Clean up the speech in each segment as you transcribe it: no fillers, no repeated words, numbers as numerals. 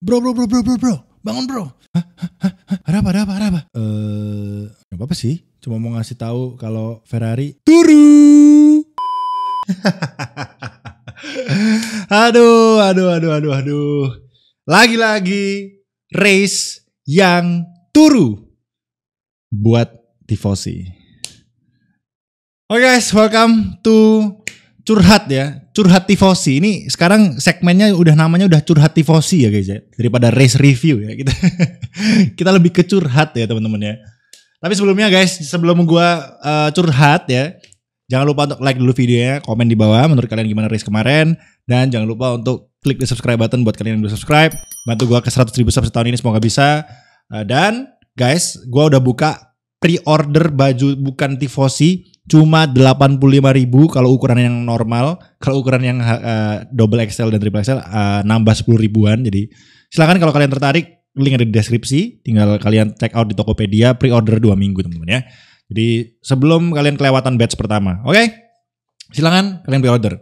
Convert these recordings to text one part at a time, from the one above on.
Bro, bangun bro. Ada apa? Gak apa-apa sih, cuma mau ngasih tahu kalau Ferrari turu. Aduh. Lagi-lagi race yang turu buat tifosi. Oke guys, welcome to curhat ya, curhat tifosi. Ini sekarang segmennya namanya udah curhat tifosi ya guys ya, daripada race review ya. Kita lebih ke curhat ya teman-teman ya. Tapi sebelumnya guys, sebelum gua curhat ya, jangan lupa untuk like dulu videonya, komen di bawah menurut kalian gimana race kemarin, dan jangan lupa untuk klik di subscribe button buat kalian yang belum subscribe. Bantu gua ke 100.000 subs tahun ini, semoga bisa. Dan guys, gua udah buka pre-order baju bukan tifosi. Cuma 85.000 kalau ukuran yang normal. Kalau ukuran yang double XL dan triple XL nambah 10 ribuan. Jadi silakan kalau kalian tertarik, link ada di deskripsi. Tinggal kalian check out di Tokopedia, pre-order 2 minggu teman-teman ya. Jadi sebelum kalian kelewatan batch pertama. Oke? Silakan kalian pre-order.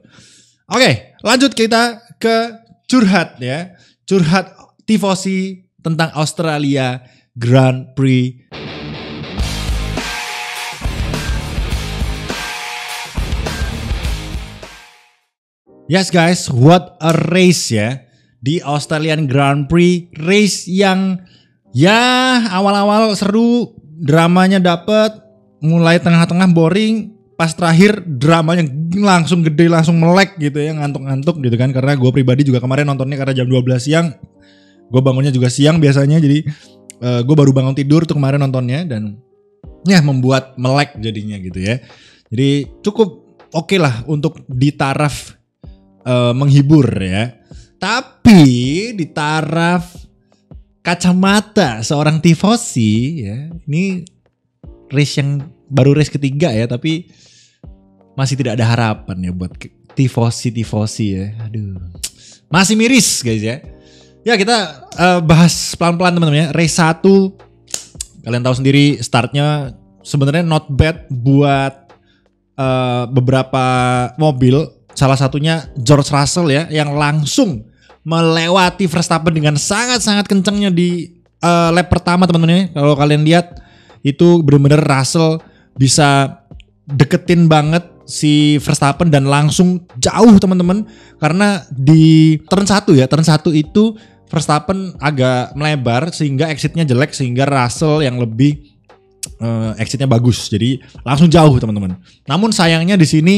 Oke, lanjut kita ke curhat ya. Curhat tifosi tentang Australia Grand Prix. Yes guys, what a race ya. Di Australian Grand Prix, race yang ya awal-awal seru, dramanya dapet, mulai tengah-tengah boring, pas terakhir dramanya langsung gede, langsung melek gitu ya, ngantuk-ngantuk gitu kan. Karena gue pribadi juga kemarin nontonnya karena jam 12 siang, gue bangunnya juga siang biasanya, jadi gue baru bangun tidur tuh kemarin nontonnya, dan ya membuat melek jadinya gitu ya. Jadi cukup oke lah untuk di taraf menghibur ya. Tapi di taraf kacamata seorang tifosi ya, ini race yang baru race ketiga ya, tapi masih tidak ada harapan ya buat tifosi ya. Aduh, masih miris guys ya. Ya kita bahas pelan-pelan teman-teman ya. Race 1 kalian tahu sendiri, startnya sebenarnya not bad buat beberapa mobil. Salah satunya George Russell ya, yang langsung melewati Verstappen dengan sangat-sangat kencangnya di lap pertama teman-teman ya. Kalau kalian lihat itu benar-benar Russell bisa deketin banget si Verstappen dan langsung jauh teman-teman. Karena di turn 1 itu Verstappen agak melebar sehingga exitnya jelek, sehingga Russell yang lebih exitnya bagus. Jadi langsung jauh teman-teman. Namun sayangnya di sini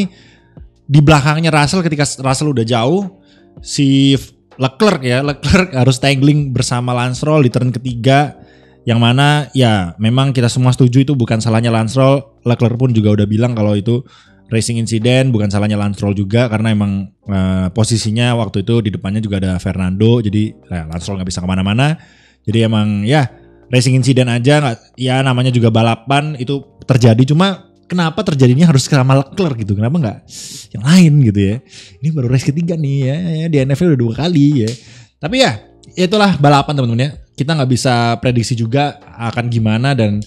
di belakangnya Russell, ketika Russell udah jauh, si Leclerc harus tangling bersama Lance Stroll di turn ketiga, yang mana ya memang kita semua setuju itu bukan salahnya Lance Stroll. Leclerc pun juga udah bilang kalau itu racing incident, bukan salahnya Lance Stroll juga, karena emang posisinya waktu itu di depannya juga ada Fernando, jadi Lance Stroll nggak bisa kemana-mana. Jadi emang ya racing incident aja, nggak ya, namanya juga balapan itu terjadi. Cuma kenapa terjadinya harus sama Leclerc gitu? Kenapa nggak yang lain gitu ya? Ini baru race ketiga nih ya, di NFL udah 2 kali ya. Tapi ya itulah balapan teman-teman ya. Kita nggak bisa prediksi juga akan gimana, dan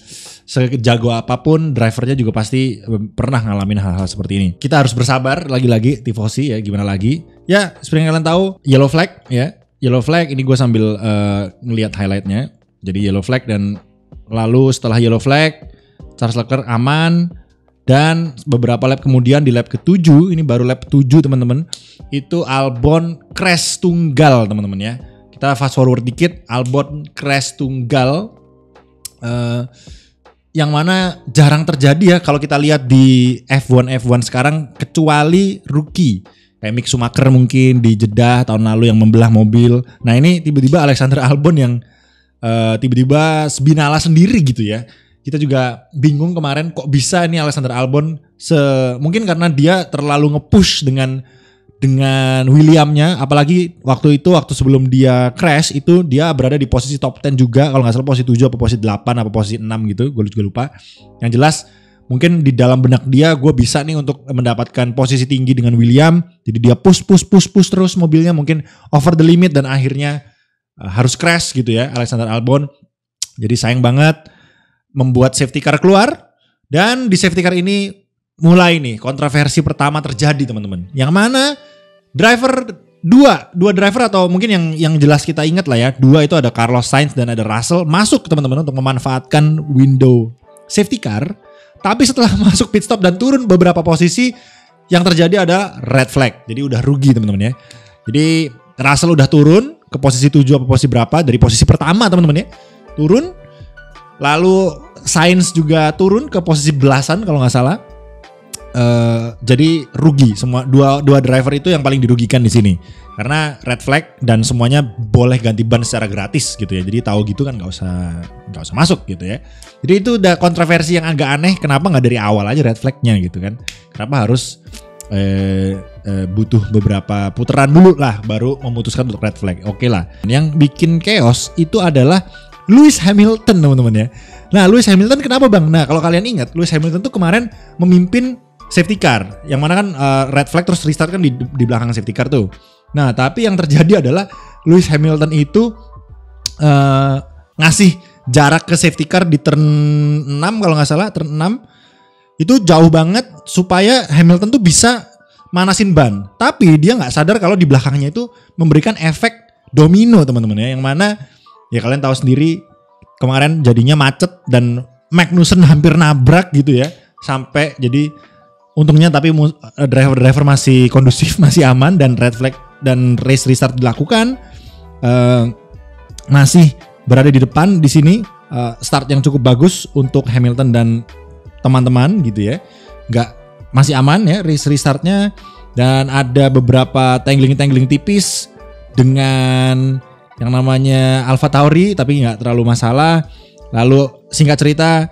sejago apapun drivernya juga pasti pernah ngalamin hal-hal seperti ini. Kita harus bersabar, lagi-lagi tifosi ya, gimana lagi. Ya seperti yang kalian tahu, yellow flag ya. Yellow flag ini gue sambil ngelihat highlightnya. Jadi yellow flag, dan lalu setelah yellow flag Charles Leclerc aman. Dan beberapa lap kemudian di lap ke-7, ini baru lap 7 teman-teman, itu Albon crash tunggal teman-teman ya. Kita fast forward dikit, Albon crash tunggal, yang mana jarang terjadi ya kalau kita lihat di F1 sekarang, kecuali rookie kayak Mick Schumacher mungkin di Jeddah tahun lalu yang membelah mobil. Nah ini tiba-tiba Alexander Albon yang tiba-tiba sebinala sendiri gitu ya. Kita juga bingung kemarin kok bisa nih Alexander Albon, mungkin karena dia terlalu nge-push dengan Williamnya, apalagi waktu sebelum dia crash itu dia berada di posisi top 10 juga, kalau nggak salah posisi 7 apa posisi 8 apa posisi 6 gitu, gue juga lupa. Yang jelas mungkin di dalam benak dia, gue bisa nih untuk mendapatkan posisi tinggi dengan William, jadi dia push terus mobilnya, mungkin over the limit, dan akhirnya harus crash gitu ya Alexander Albon. Jadi sayang banget, membuat safety car keluar, dan di safety car ini mulai nih kontroversi pertama terjadi teman-teman, yang mana driver dua driver atau mungkin yang jelas kita ingat lah ya. Dua itu ada Carlos Sainz dan ada Russell masuk teman-teman untuk memanfaatkan window safety car. Tapi setelah masuk pit stop dan turun beberapa posisi, yang terjadi ada red flag. Jadi udah rugi teman-teman ya. Jadi Russell udah turun ke posisi 7 apa posisi berapa dari posisi pertama teman-teman ya. Turun. Lalu Sainz juga turun ke posisi belasan kalau nggak salah. Jadi rugi semua dua driver itu yang paling dirugikan di sini karena red flag dan semuanya boleh ganti ban secara gratis gitu ya. Jadi tahu gitu kan nggak usah masuk gitu ya. Jadi itu udah kontroversi yang agak aneh. Kenapa nggak dari awal aja red flagnya gitu kan? Kenapa harus butuh beberapa putaran dulu lah baru memutuskan untuk red flag? Oke lah. Yang bikin chaos itu adalah Lewis Hamilton teman-teman ya. Nah Lewis Hamilton kenapa bang? Nah kalau kalian ingat Lewis Hamilton tuh kemarin memimpin safety car, yang mana kan red flag terus restart kan di belakang safety car tuh. Nah tapi yang terjadi adalah Lewis Hamilton itu ngasih jarak ke safety car di turn 6 kalau nggak salah, turn 6 itu jauh banget supaya Hamilton tuh bisa manasin ban. Tapi dia nggak sadar kalau di belakangnya itu memberikan efek domino teman-teman ya, yang mana ya kalian tahu sendiri kemarin jadinya macet dan Magnussen hampir nabrak gitu ya, sampai jadi untungnya tapi driver masih kondusif, masih aman dan red flag dan race restart dilakukan. Masih berada di depan di sini, start yang cukup bagus untuk Hamilton dan teman-teman gitu ya. Masih aman ya race restartnya, dan ada beberapa tangling tipis dengan yang namanya AlphaTauri tapi nggak terlalu masalah. Lalu singkat cerita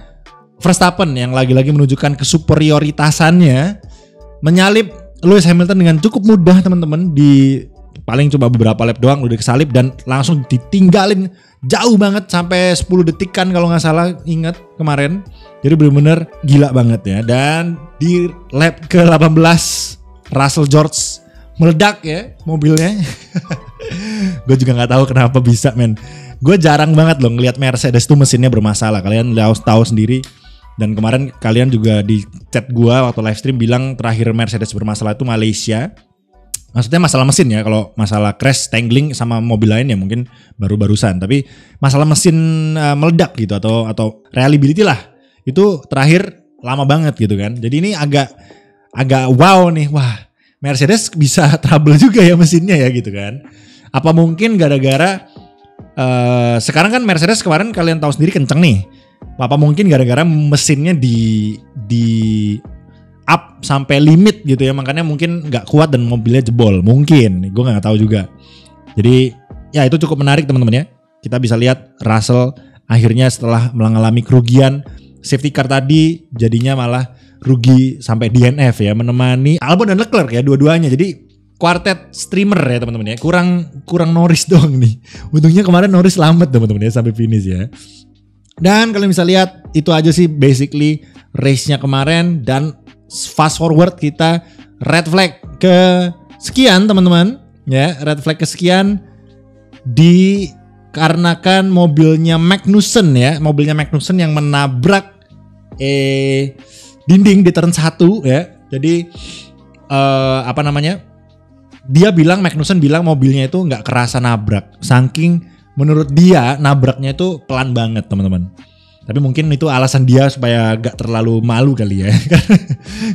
Verstappen yang lagi-lagi menunjukkan kesuperioritasannya menyalip Lewis Hamilton dengan cukup mudah teman-teman, di paling coba beberapa lap doang udah kesalip dan langsung ditinggalin jauh banget sampai 10 detik kan kalau nggak salah, ingat kemarin. Jadi benar-benar gila banget ya. Dan di lap ke-18 Russell George meledak ya mobilnya. Gue juga nggak tahu kenapa bisa men. Gue jarang banget loh ngelihat Mercedes tuh mesinnya bermasalah. Kalian tahu sendiri. Dan kemarin kalian juga di chat gue waktu live stream bilang terakhir Mercedes bermasalah itu Malaysia. Maksudnya masalah mesin ya. Kalau masalah crash, tangling sama mobil lain ya mungkin baru-barusan. Tapi masalah mesin meledak gitu atau reliability lah, itu terakhir lama banget gitu kan. Jadi ini agak wow nih. Wah, Mercedes bisa trouble juga ya mesinnya ya gitu kan. Apa mungkin gara-gara sekarang kan Mercedes kemarin kalian tahu sendiri kenceng nih. Apa mungkin gara-gara mesinnya di up sampai limit gitu ya, makanya mungkin nggak kuat dan mobilnya jebol. Mungkin, gue nggak tahu juga. Jadi ya itu cukup menarik teman-teman ya. Kita bisa lihat Russell akhirnya setelah mengalami kerugian safety car tadi, jadinya malah rugi sampai DNF ya, menemani Albon dan Leclerc ya dua-duanya. Jadi quartet streamer ya teman-teman ya. Kurang Norris doang nih. Untungnya kemarin Norris selamat teman-teman ya sampai finish ya. Dan kalian bisa lihat itu aja sih basically race-nya kemarin. Dan fast forward kita red flag ke sekian teman-teman ya. Red flag kesekian dikarenakan mobilnya Magnussen ya. Mobilnya Magnussen yang menabrak dinding di turn 1 ya. Jadi Magnussen bilang mobilnya itu nggak kerasa nabrak. Saking menurut dia nabraknya itu pelan banget teman-teman. Tapi mungkin itu alasan dia supaya gak terlalu malu kali ya.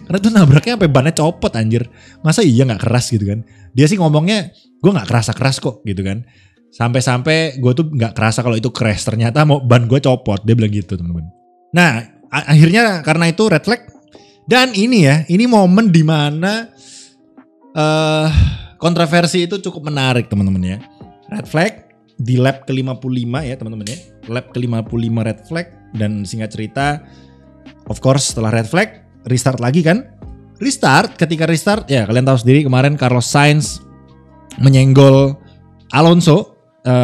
Karena itu nabraknya sampai bannya copot anjir. Masa iya gak keras gitu kan. Dia sih ngomongnya gue gak kerasa keras kok gitu kan. Sampai-sampai gue tuh gak kerasa kalau itu crash. Ternyata ban gue copot. Dia bilang gitu teman-teman. Nah akhirnya karena itu red flag. Dan ini momen dimana kontroversi itu cukup menarik teman-teman ya. Red flag di lap ke-55 ya teman-teman ya. Lap ke-55 red flag. Dan singkat cerita, of course setelah red flag restart lagi kan. Ketika restart ya kalian tahu sendiri kemarin Carlos Sainz menyenggol Alonso,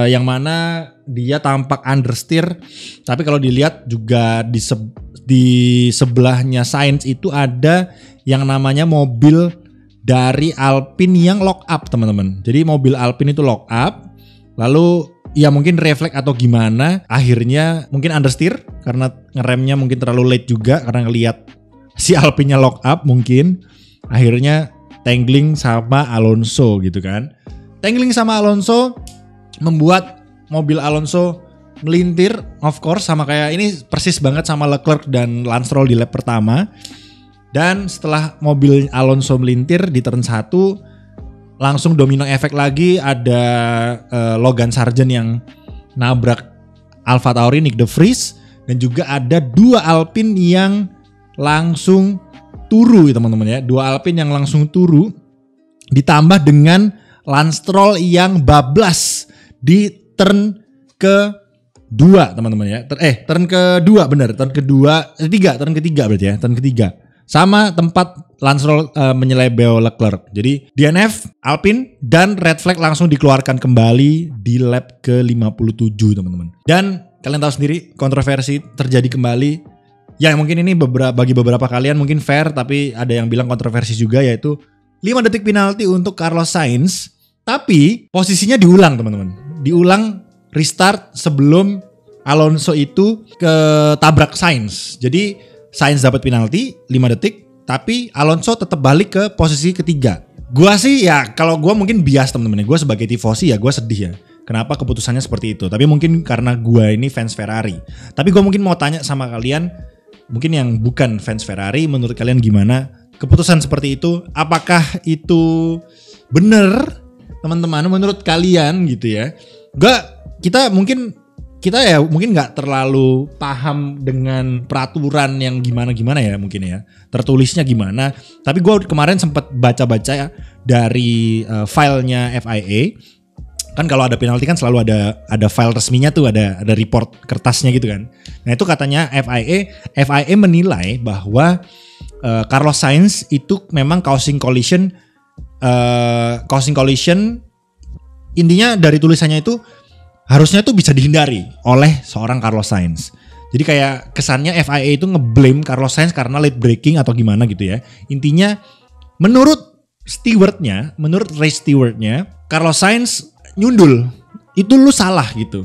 yang mana dia tampak understeer. Tapi kalau dilihat juga di sebelahnya Sainz itu ada yang namanya mobil dari Alpine yang lock up teman-teman. Jadi mobil Alpine itu lock up. Lalu ya mungkin refleks atau gimana, akhirnya mungkin understeer karena ngeremnya mungkin terlalu late juga karena ngelihat si Alpine-nya lock up mungkin. Akhirnya tangling sama Alonso gitu kan. tangling sama Alonso membuat mobil Alonso melintir, of course, sama kayak ini persis banget sama Leclerc dan Lance Stroll di lap pertama. Dan setelah mobil Alonso melintir di turn 1, langsung domino efek lagi, ada Logan Sargent yang nabrak AlphaTauri Nyck de Vries, dan juga ada 2 Alpine yang langsung turu ya teman-teman ya. 2 Alpine yang langsung turu ditambah dengan Lance Stroll yang bablas di turn kedua teman-teman ya. Turn kedua bener, turn ketiga berarti ya, turn ketiga. Sama tempat Lance Stroll menyelebeo Leclerc. Jadi DNF, Alpine dan red flag langsung dikeluarkan kembali di lap ke-57 teman-teman. Dan kalian tahu sendiri kontroversi terjadi kembali. Ya mungkin ini bagi beberapa kalian mungkin fair, tapi ada yang bilang kontroversi juga, yaitu 5 detik penalti untuk Carlos Sainz. Tapi posisinya diulang teman-teman. Diulang restart sebelum Alonso itu ketabrak Sainz. Jadi Sainz dapat penalti 5 detik, tapi Alonso tetap balik ke posisi ketiga. Gua sih ya, kalau gua mungkin bias teman-teman. Gua sebagai tifosi ya gua sedih ya. Kenapa keputusannya seperti itu? Tapi mungkin karena gua ini fans Ferrari. Tapi gua mungkin mau tanya sama kalian, mungkin yang bukan fans Ferrari, menurut kalian gimana keputusan seperti itu? Apakah itu benar teman-teman menurut kalian gitu ya? Kita mungkin nggak terlalu paham dengan peraturan yang gimana ya mungkin ya, tertulisnya gimana. Tapi gue kemarin sempat baca-baca ya dari filenya FIA. Kan kalau ada penalti kan selalu ada file resminya tuh, ada report kertasnya gitu kan. Nah itu katanya FIA menilai bahwa Carlos Sainz itu memang causing collision. Intinya dari tulisannya itu harusnya tuh bisa dihindari oleh seorang Carlos Sainz. Jadi kayak kesannya FIA itu ngeblame Carlos Sainz karena late braking atau gimana gitu ya. Intinya menurut race stewardnya, Carlos Sainz nyundul. Itu lu salah gitu.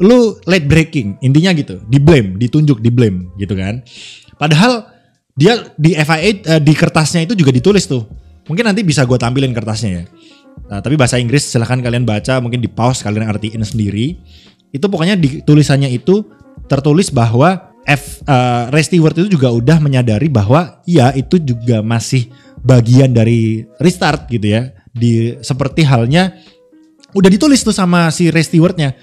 Lu late braking, intinya gitu. Ditunjuk di blame gitu kan. Padahal dia di FIA di kertasnya itu juga ditulis tuh. Mungkin nanti bisa gue tampilin kertasnya ya. Nah, tapi bahasa Inggris silahkan kalian baca, mungkin di pause kalian artiin sendiri. Itu pokoknya di tulisannya itu tertulis bahwa race steward itu juga udah menyadari bahwa ya itu juga masih bagian dari restart gitu ya. Seperti halnya udah ditulis tuh sama si race stewardnya.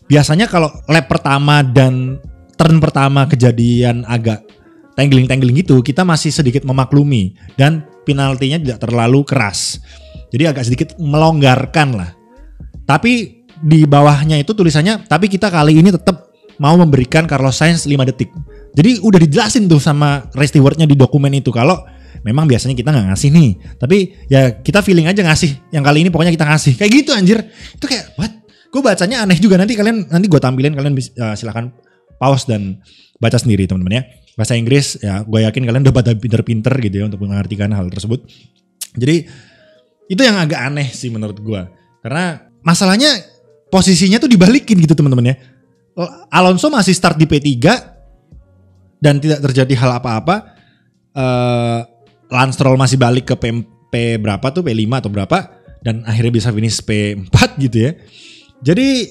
Biasanya kalau lap pertama dan turn pertama kejadian agak tangling gitu, kita masih sedikit memaklumi dan penaltinya tidak terlalu keras. Jadi agak sedikit melonggarkan lah. Tapi di bawahnya itu tulisannya, tapi kita kali ini tetap mau memberikan Carlos Sainz 5 detik. Jadi udah dijelasin tuh sama race stewardnya di dokumen itu kalau memang biasanya kita nggak ngasih nih. Tapi ya kita feeling aja ngasih. Yang kali ini pokoknya kita ngasih. Kayak gitu anjir. Itu kayak what? Gue bacanya aneh juga. Nanti gue tampilin, kalian silakan pause dan baca sendiri teman-teman ya. Bahasa Inggris ya, gue yakin kalian udah pada pinter-pinter gitu ya untuk mengartikan hal tersebut. Jadi itu yang agak aneh sih menurut gue. Karena masalahnya posisinya tuh dibalikin gitu teman-teman ya. Alonso masih start di P3 dan tidak terjadi hal apa-apa. Lance Stroll masih balik ke P berapa tuh, P5 atau berapa. Dan akhirnya bisa finish P4 gitu ya. Jadi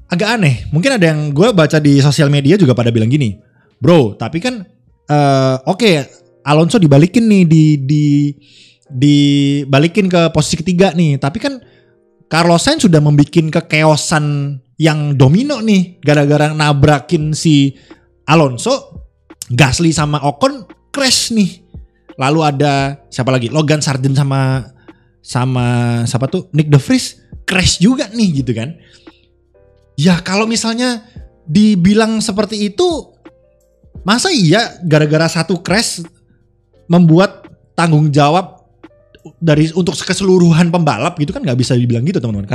agak aneh. Mungkin ada yang gue baca di sosial media juga pada bilang gini. Bro, tapi kan oke, Alonso dibalikin nih dibalikin ke posisi ketiga nih. Tapi kan Carlos Sainz sudah membuat kekeosan yang domino nih. Gara-gara nabrakin si Alonso, Gasly sama Ocon crash nih. Lalu ada siapa lagi? Logan Sargent sama siapa tuh? Nyck de Vries crash juga nih gitu kan. Ya kalau misalnya dibilang seperti itu, masa iya gara-gara satu crash membuat tanggung jawab untuk keseluruhan pembalap gitu kan, nggak bisa dibilang gitu teman-teman.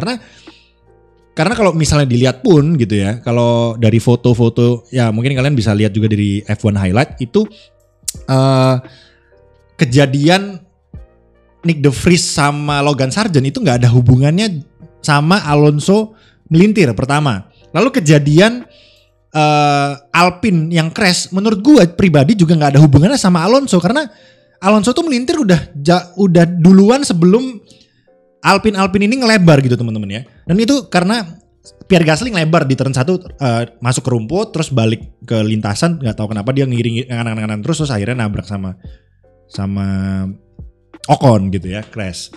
Karena kalau misalnya dilihat pun gitu ya, kalau dari foto-foto ya mungkin kalian bisa lihat juga dari F1 highlight itu kejadian Nyck de Vries sama Logan Sargent itu nggak ada hubungannya sama Alonso melintir pertama. Lalu kejadian Alpine yang crash menurut gue pribadi juga nggak ada hubungannya sama Alonso, karena Alonso tuh melintir udah duluan sebelum Alpine ini ngelebar gitu teman-teman ya. Dan itu karena Pierre Gasly ngelebar di turn 1 masuk ke rumput terus balik ke lintasan, nggak tahu kenapa dia ngiring kanan terus akhirnya nabrak sama Ocon gitu ya, crash.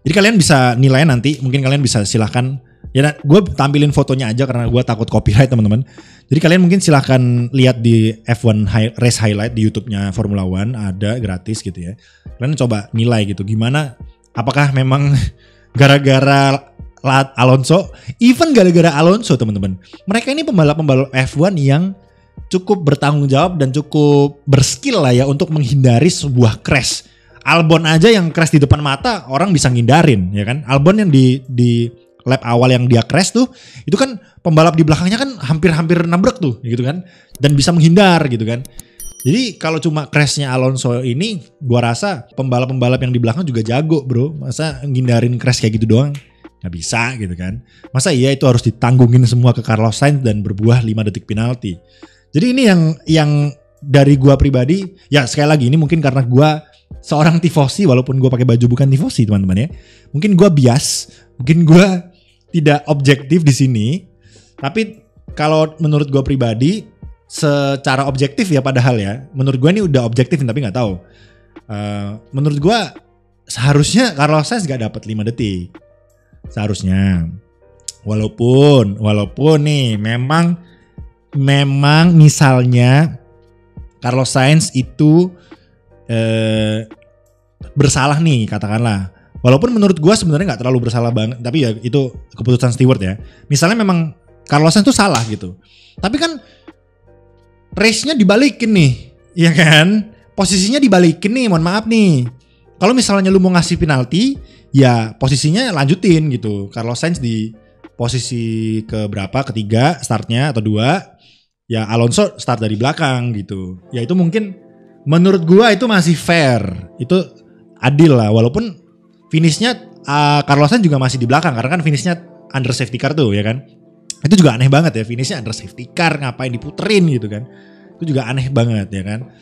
Jadi kalian bisa nilai nanti, mungkin kalian bisa silahkan ya, gue tampilin fotonya aja karena gue takut copyright teman-teman. Jadi kalian mungkin silahkan lihat di F1 race highlight di YouTube-nya Formula One, ada gratis gitu ya. Kalian coba nilai gitu gimana, apakah memang gara-gara Alonso, even gara-gara Alonso teman-teman. Mereka ini pembalap-pembalap F1 yang cukup bertanggung jawab dan cukup berskill lah ya untuk menghindari sebuah crash. Albon aja yang crash di depan mata orang bisa ngindarin ya kan. Albon yang di lap awal yang dia crash tuh, itu kan pembalap di belakangnya kan hampir nabrak tuh gitu kan, dan bisa menghindar gitu kan. Jadi kalau cuma crashnya Alonso ini, gua rasa pembalap-pembalap yang di belakang juga jago bro. Masa ngindarin crash kayak gitu doang? Nggak bisa gitu kan. Masa iya itu harus ditanggungin semua ke Carlos Sainz dan berbuah 5 detik penalti. Jadi ini yang dari gua pribadi, ya sekali lagi ini mungkin karena gua seorang tifosi walaupun gue pakai baju bukan tifosi teman-teman ya. Mungkin gue bias, mungkin gue tidak objektif di sini. Tapi kalau menurut gue pribadi, secara objektif ya padahal ya, menurut gue ini udah objektif tapi nggak tahu. Menurut gue seharusnya Carlos Sainz gak dapat 5 detik. Seharusnya. Walaupun nih memang misalnya Carlos Sainz itu bersalah nih katakanlah, walaupun menurut gue sebenarnya nggak terlalu bersalah banget, tapi ya itu keputusan steward ya. Misalnya memang Carlos Sainz tuh salah gitu, tapi kan race-nya dibalikin nih, ya kan? Posisinya dibalikin nih, mohon maaf nih. Kalau misalnya lu mau ngasih penalti, ya posisinya lanjutin gitu. Carlos Sainz di posisi keberapa, ketiga startnya atau 2, ya Alonso start dari belakang gitu. Ya itu mungkin menurut gua itu masih fair, itu adil lah. Walaupun finishnya Carlos Sainz juga masih di belakang karena kan finishnya under safety car tuh ya kan. Itu juga aneh banget ya, finishnya under safety car ngapain diputerin gitu kan. Itu juga aneh banget ya kan.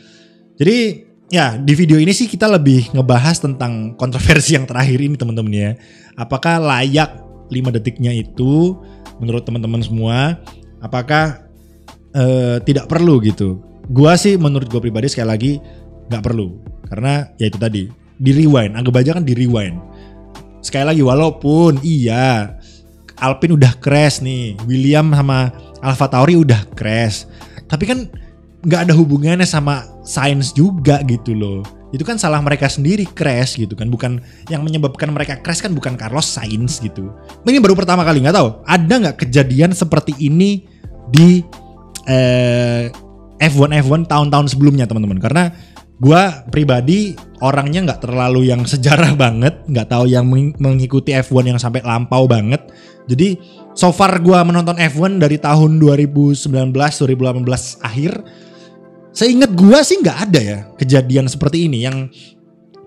Jadi ya di video ini sih kita lebih ngebahas tentang kontroversi yang terakhir ini teman-teman ya. Apakah layak 5 detiknya itu menurut teman-teman semua? Apakah tidak perlu gitu? Gua sih menurut gue pribadi sekali lagi gak perlu. Karena ya itu tadi, di rewind, anggap aja kan di rewind. Sekali lagi walaupun iya Alpine udah crash nih, William sama AlphaTauri udah crash, tapi kan gak ada hubungannya sama Sainz juga gitu loh. Itu kan salah mereka sendiri crash gitu kan, bukan yang menyebabkan mereka crash kan bukan Carlos Sainz gitu. Ini baru pertama kali, gak tahu ada gak kejadian seperti ini di F1 tahun-tahun sebelumnya teman-teman. Karena gue pribadi orangnya nggak terlalu yang sejarah banget, nggak tahu yang mengikuti F1 yang sampai lampau banget. Jadi so far gue menonton F1 dari tahun 2019-2018 akhir, seingat gue sih nggak ada ya kejadian seperti ini yang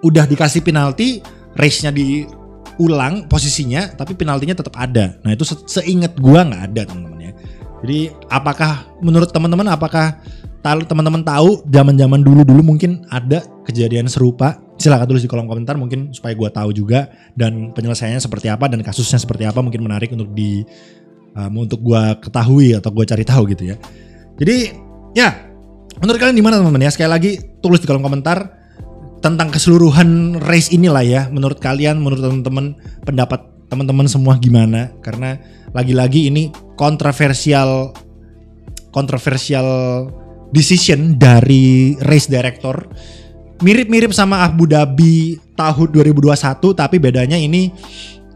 udah dikasih penalti, race-nya diulang posisinya, tapi penaltinya tetap ada. Nah itu seingat gue nggak ada teman-teman ya. Jadi apakah menurut teman-teman, apakah teman-teman tahu zaman-zaman dulu mungkin ada kejadian serupa? Silahkan tulis di kolom komentar mungkin supaya gue tahu juga, dan penyelesaiannya seperti apa dan kasusnya seperti apa, mungkin menarik untuk untuk gue ketahui atau gue cari tahu gitu ya. Jadi ya menurut kalian gimana teman-teman ya? Sekali lagi tulis di kolom komentar tentang keseluruhan race inilah ya. Menurut kalian, menurut teman-teman, pendapat teman-teman semua gimana? Karena lagi-lagi ini kontroversial decision dari race director. Mirip-mirip sama Abu Dhabi tahun 2021, tapi bedanya ini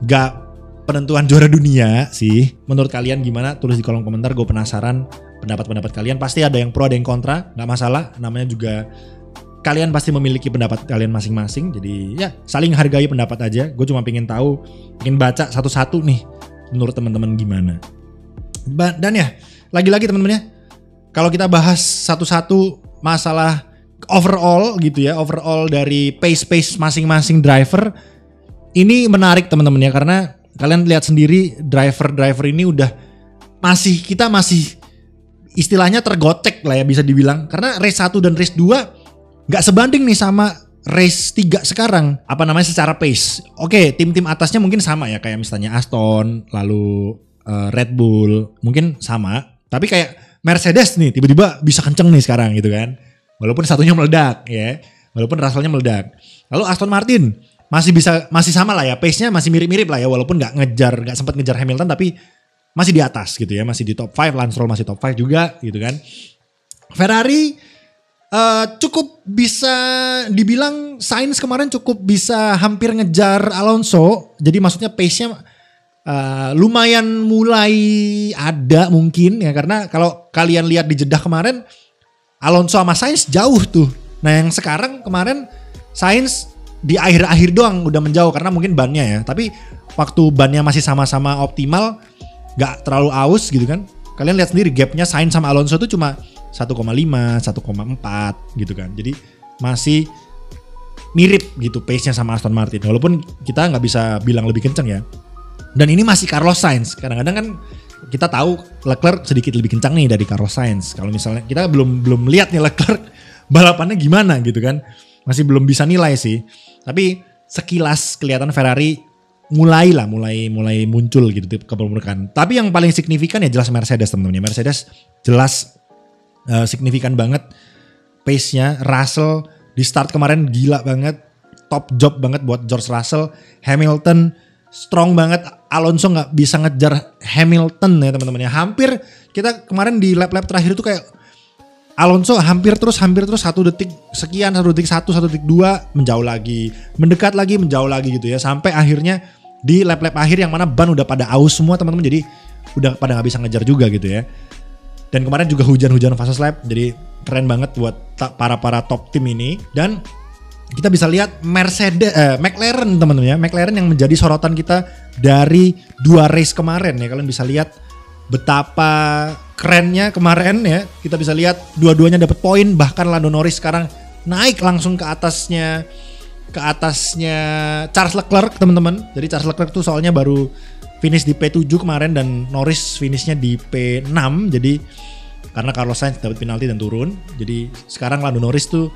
gak penentuan juara dunia sih. Menurut kalian gimana? Tulis di kolom komentar, gue penasaran pendapat-pendapat kalian. Pasti ada yang pro, ada yang kontra, gak masalah. Namanya juga kalian pasti memiliki pendapat kalian masing-masing. Jadi ya saling hargai pendapat aja. Gue cuma pengen tahu, pengen baca satu-satu nih menurut teman-teman gimana. Dan ya lagi-lagi teman-teman ya, kalau kita bahas satu-satu masalah overall gitu ya, overall dari pace masing-masing driver, ini menarik teman-teman ya, karena kalian lihat sendiri driver ini udah kita masih istilahnya tergocek lah ya bisa dibilang, karena race 1 dan race 2 gak sebanding nih sama race 3 sekarang apa namanya secara pace. Oke, tim-tim atasnya mungkin sama ya kayak misalnya Aston, lalu Red Bull, mungkin sama. Tapi kayak Mercedes nih tiba-tiba bisa kenceng nih sekarang gitu kan. Walaupun satunya meledak ya. Walaupun Russell-nya meledak. Lalu Aston Martin masih sama lah ya, pace-nya masih mirip-mirip lah ya, walaupun nggak sempat ngejar Hamilton tapi masih di atas gitu ya, masih di top 5, Lance Stroll masih top 5 juga gitu kan. Ferrari cukup bisa dibilang Sainz kemarin cukup bisa hampir ngejar Alonso. Jadi maksudnya pace-nya lumayan mulai ada mungkin ya, karena kalau kalian lihat di Jeddah kemarin Alonso sama Sainz jauh tuh. Nah yang sekarang kemarin Sainz di akhir-akhir doang udah menjauh karena mungkin bannya ya. Tapi waktu bannya masih sama-sama optimal, gak terlalu aus gitu kan. Kalian lihat sendiri gapnya Sainz sama Alonso tuh cuma 1,5, 1,4 gitu kan. Jadi masih mirip gitu pace-nya sama Aston Martin. Walaupun kita gak bisa bilang lebih kenceng ya. Dan ini masih Carlos Sainz. Kadang-kadang kan kita tahu Leclerc sedikit lebih kencang nih dari Carlos Sainz. Kalau misalnya kita belum lihat nih Leclerc balapannya gimana gitu kan. Masih belum bisa nilai sih. Tapi sekilas kelihatan Ferrari mulai muncul gitu kepemudaan. Tapi yang paling signifikan ya jelas Mercedes teman-teman. Mercedes jelas signifikan banget pace-nya. Russell di start kemarin gila banget. Top job banget buat George Russell. Hamilton strong banget. Alonso gak bisa ngejar Hamilton ya teman-teman ya. Hampir kita kemarin di lap-lap terakhir itu kayak Alonso hampir terus 1 detik sekian, 1 detik 1, 1 detik 2 menjauh lagi, mendekat lagi, menjauh lagi gitu ya. Sampai akhirnya di lap-lap akhir yang mana ban udah pada aus semua teman-teman, jadi udah pada gak bisa ngejar juga gitu ya. Dan kemarin juga hujan-hujan fast lap, jadi keren banget buat para top tim ini. Dan kita bisa lihat McLaren teman-teman ya, McLaren yang menjadi sorotan kita dari 2 race kemarin ya. Kalian bisa lihat betapa kerennya kemarin ya. Kita bisa lihat dua-duanya dapat poin, bahkan Lando Norris sekarang naik langsung ke atasnya Charles Leclerc teman-teman. Jadi Charles Leclerc tuh soalnya baru finish di P7 kemarin dan Norris finishnya di P6. Jadi karena Carlos Sainz dapat penalti dan turun. Jadi sekarang Lando Norris tuh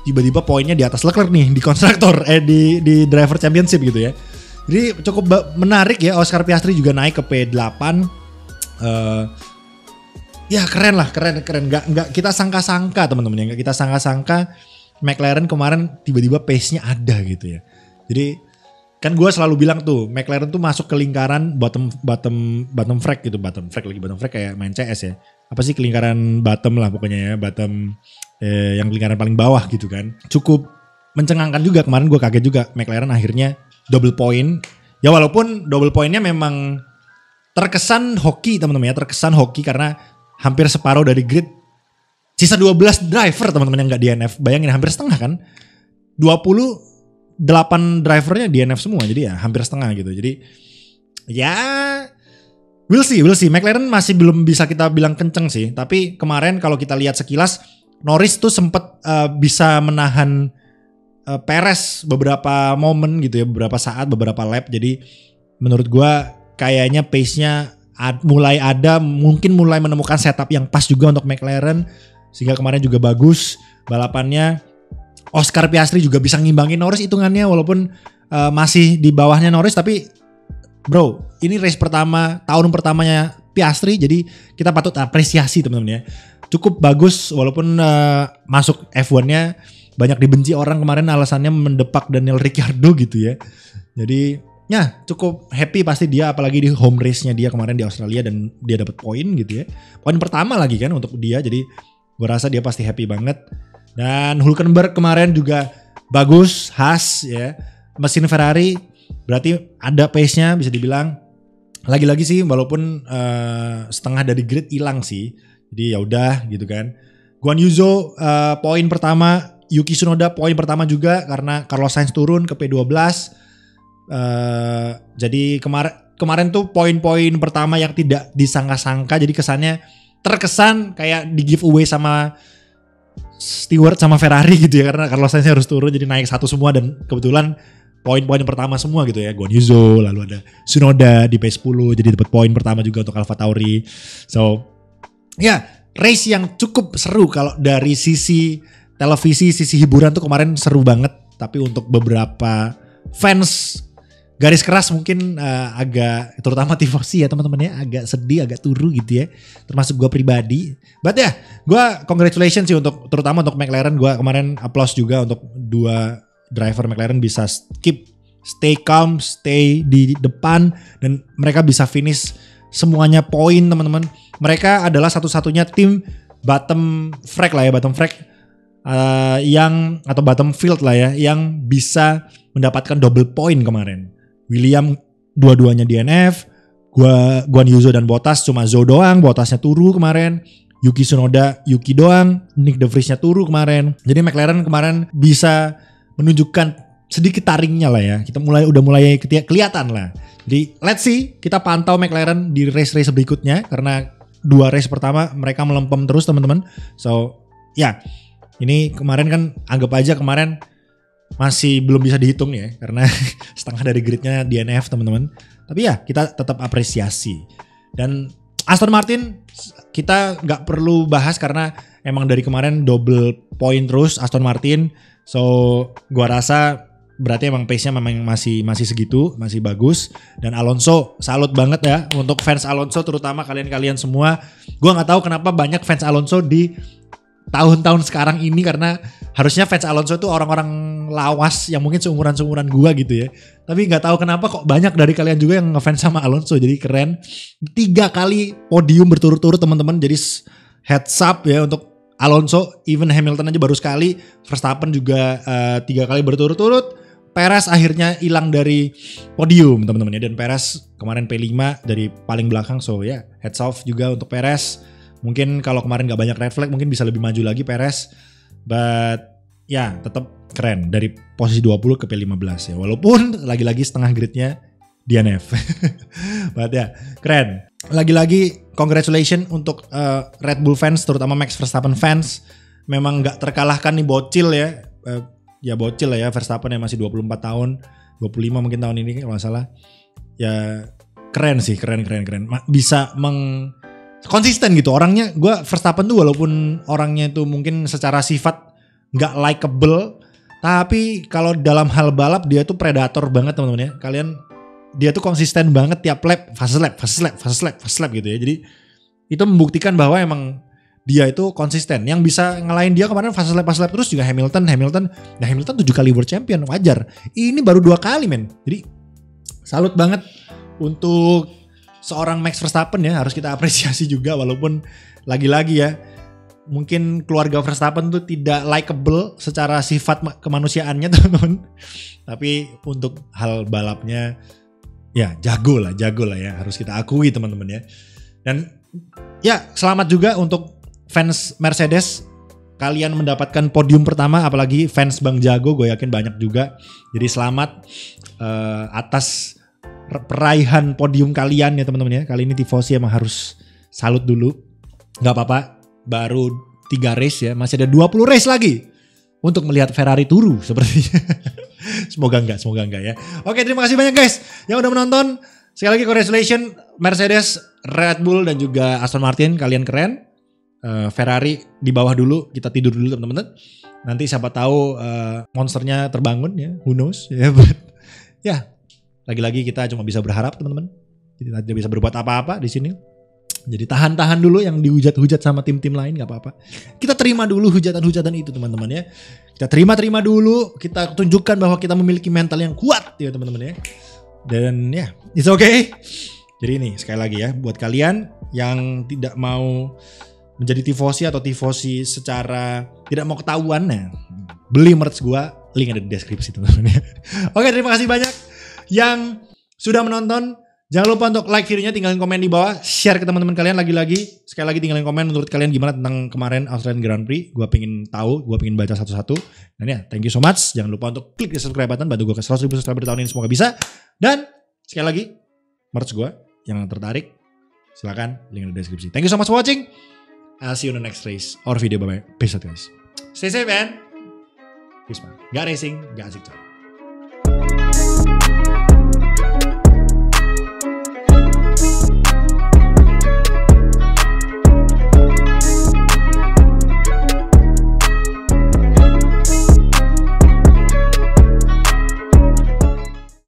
tiba-tiba poinnya di atas Leclerc nih di konstruktor di driver championship gitu ya. Jadi cukup menarik ya. Oscar Piastri juga naik ke P8. Ya keren lah, keren. Gak kita sangka-sangka teman-teman ya, gak kita sangka-sangka McLaren kemarin tiba-tiba pace-nya ada gitu ya. Jadi kan gue selalu bilang tuh McLaren tuh masuk ke lingkaran bottom frag gitu, bottom frag kayak main CS ya. Apa sih lingkaran bottom lah pokoknya ya, bottom yang lingkaran paling bawah gitu kan. Cukup mencengangkan juga kemarin, gue kaget juga McLaren akhirnya double point. Ya walaupun double pointnya memang terkesan hoki teman-teman ya, terkesan hoki karena hampir separuh dari grid. Sisa 12 driver teman-teman yang gak DNF. Bayangin hampir setengah kan. 28 drivernya DNF semua. Jadi ya hampir setengah gitu. Jadi ya we'll see. McLaren masih belum bisa kita bilang kenceng sih. Tapi kemarin kalau kita lihat sekilas Norris tuh sempat bisa menahan Perez beberapa momen gitu ya. Beberapa saat, beberapa lap. Jadi menurut gua kayaknya pace-nya mulai ada, mungkin mulai menemukan setup yang pas juga untuk McLaren. Sehingga kemarin juga bagus balapannya. Oscar Piastri juga bisa ngimbangin Norris hitungannya walaupun masih di bawahnya Norris. Tapi bro, ini race pertama, tahun pertamanya Piastri. Jadi kita patut apresiasi teman-teman ya. Cukup bagus walaupun masuk F1-nya banyak dibenci orang kemarin alasannya mendepak Daniel Ricciardo gitu ya. Jadi ya cukup happy pasti dia, apalagi di home race-nya dia kemarin di Australia dan dia dapat poin gitu ya. Poin pertama lagi kan untuk dia, jadi gue rasa dia pasti happy banget. Dan Hülkenberg kemarin juga bagus, khas ya. Mesin Ferrari berarti ada pace-nya bisa dibilang. Lagi-lagi sih walaupun setengah dari grid hilang sih. Jadi ya udah gitu kan. Guan Yu Zhou poin pertama, Yuki Tsunoda poin pertama juga karena Carlos Sainz turun ke P12. Jadi kemarin tuh poin-poin pertama yang tidak disangka-sangka, jadi kesannya terkesan kayak di giveaway sama Stewart sama Ferrari gitu ya, karena Carlos Sainz harus turun jadi naik satu semua dan kebetulan poin-poin pertama semua gitu ya. Guan Yu Zhou, lalu ada Tsunoda di P10 jadi dapat poin pertama juga untuk AlphaTauri. So ya race yang cukup seru kalau dari sisi televisi, sisi hiburan tuh kemarin seru banget. tapi untuk beberapa fans garis keras mungkin agak, terutama tifosi ya teman-teman ya, agak sedih, agak turu gitu ya, termasuk gue pribadi. But ya, gue congratulations sih untuk, terutama untuk McLaren. Gue kemarin applause juga untuk dua driver McLaren bisa stay calm, stay di depan, dan mereka bisa finish semuanya poin teman-teman. Mereka adalah satu-satunya tim bottom frag lah ya, bottom frag yang, atau bottom field lah ya, yang bisa mendapatkan double point kemarin. William dua-duanya DNF, Guan Yuzo dan Bottas cuma Zhou doang, Bottasnya turu kemarin. Yuki Tsunoda, Yuki doang, Nick De Vriesnya turu kemarin. Jadi McLaren kemarin bisa menunjukkan sedikit taringnya lah ya. Kita udah mulai kelihatan lah. Jadi let's see, kita pantau McLaren di race-race berikutnya, karena 2 race pertama mereka melempem terus teman-teman. So ya, ini kemarin kan anggap aja kemarin masih belum bisa dihitung ya, karena setengah dari gridnya DNF teman-teman. Tapi ya kita tetap apresiasi. Dan Aston Martin kita nggak perlu bahas karena emang dari kemarin double point terus Aston Martin. So gua rasa berarti emang pace-nya memang masih segitu, masih bagus. Dan Alonso, salut banget ya untuk fans Alonso, terutama kalian-kalian semua. Gua nggak tahu kenapa banyak fans Alonso di tahun-tahun sekarang ini, karena harusnya fans Alonso itu orang-orang lawas yang mungkin seumuran gua gitu ya. Tapi nggak tahu kenapa kok banyak dari kalian juga yang ngefans sama Alonso. Jadi keren. 3 kali podium berturut-turut teman-teman. Jadi heads up ya untuk Alonso. Even Hamilton aja baru sekali. Verstappen juga 3 kali berturut-turut. Perez akhirnya hilang dari podium teman-teman ya. Dan Perez kemarin P5 dari paling belakang. So ya, heads off juga untuk Perez. Mungkin kalau kemarin gak banyak red flag mungkin bisa lebih maju lagi Perez. But ya tetap keren dari posisi 20 ke P15 ya. Walaupun lagi-lagi setengah gridnya DNF. But ya keren. Lagi-lagi congratulations untuk Red Bull fans, terutama Max Verstappen fans. Memang gak terkalahkan nih bocil ya. Ya bocil lah ya, Verstappen yang masih 24 tahun. 25 mungkin tahun ini kalau gak salah. Ya keren sih, keren. Bisa konsisten gitu orangnya. Gue Verstappen tuh walaupun orangnya itu mungkin secara sifat gak likable, tapi kalau dalam hal balap dia tuh predator banget teman-teman ya. Dia tuh konsisten banget tiap lap, fast lap gitu ya. Jadi itu membuktikan bahwa emang dia itu konsisten. Yang bisa ngalahin dia kemarin fast lap terus juga Hamilton 7 kali world champion, wajar. Ini baru 2 kali men. Jadi salut banget untuk seorang Max Verstappen ya, harus kita apresiasi juga. Walaupun lagi-lagi ya, mungkin keluarga Verstappen tuh tidak likable secara sifat kemanusiaannya teman-teman. Tapi untuk hal balapnya ya jago lah ya, harus kita akui teman-teman ya. Dan ya selamat juga untuk fans Mercedes, kalian mendapatkan podium pertama, apalagi fans Bang Jago gue yakin banyak juga. Jadi selamat atas peraihan podium kalian ya teman-teman ya. Kali ini tifosi emang harus salut dulu. Gak apa-apa, baru 3 race ya, masih ada 20 race lagi untuk melihat Ferrari turu sepertinya. Semoga enggak ya. Oke, terima kasih banyak guys yang udah menonton. Sekali lagi congratulations Mercedes, Red Bull dan juga Aston Martin, kalian keren. Ferrari di bawah dulu, kita tidur dulu teman-teman. Nanti siapa tahu monsternya terbangun ya, who knows ya. Ya, lagi-lagi kita cuma bisa berharap teman-teman. Kita tidak bisa berbuat apa-apa di sini. Jadi tahan dulu yang dihujat-hujat sama tim-tim lain, gak apa-apa. Kita terima dulu hujatan-hujatan itu teman-teman ya. Kita terima dulu. Kita tunjukkan bahwa kita memiliki mental yang kuat ya teman-teman ya. Dan ya, it's okay. Jadi ini sekali lagi ya, buat kalian yang tidak mau menjadi tifosi atau tifosi secara tidak mau ketahuan, nah, beli merch gua, link ada di deskripsi teman-teman ya. Oke, terima kasih banyak yang sudah menonton. Jangan lupa untuk like videonya, tinggalin komen di bawah, share ke teman-teman kalian. Lagi-lagi sekali lagi tinggalin komen menurut kalian gimana tentang kemarin Australian Grand Prix. Gua pengen tahu, gua pengen baca satu-satu. Dan ya, thank you so much. Jangan lupa untuk klik di subscribe button, bantu gua ke 100.000 subscriber tahun ini, semoga bisa. Dan sekali lagi merch gua yang tertarik, silakan link di deskripsi. Thank you so much for watching. I'll see you in the next race or video. Bye bye. Peace out guys. Stay safe man. Peace man. Gak racing, gak asik coy.